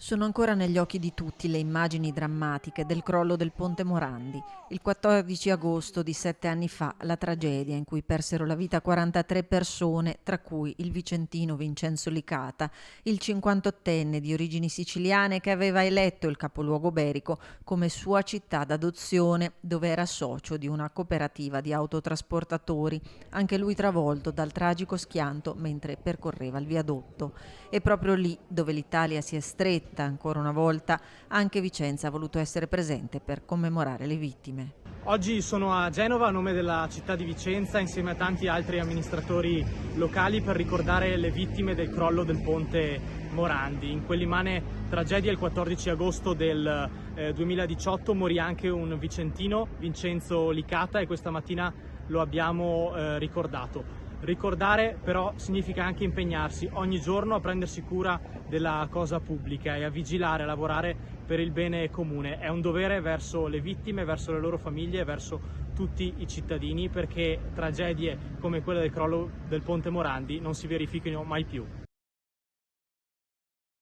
Sono ancora negli occhi di tutti le immagini drammatiche del crollo del ponte Morandi. Il 14 agosto di 7 anni fa, la tragedia in cui persero la vita 43 persone, tra cui il vicentino Vincenzo Licata, il 58enne di origini siciliane che aveva eletto il capoluogo berico come sua città d'adozione, dove era socio di una cooperativa di autotrasportatori, anche lui travolto dal tragico schianto mentre percorreva il viadotto. E proprio lì, dove l'Italia si è stretta ancora una volta, anche Vicenza ha voluto essere presente per commemorare le vittime. Oggi sono a Genova a nome della città di Vicenza insieme a tanti altri amministratori locali per ricordare le vittime del crollo del ponte Morandi. In quell'immane tragedia il 14 agosto del 2018 morì anche un vicentino, Vincenzo Licata, e questa mattina lo abbiamo ricordato. Ricordare però significa anche impegnarsi ogni giorno a prendersi cura della cosa pubblica e a vigilare, a lavorare per il bene comune. È un dovere verso le vittime, verso le loro famiglie, verso tutti i cittadini, perché tragedie come quella del crollo del ponte Morandi non si verifichino mai più.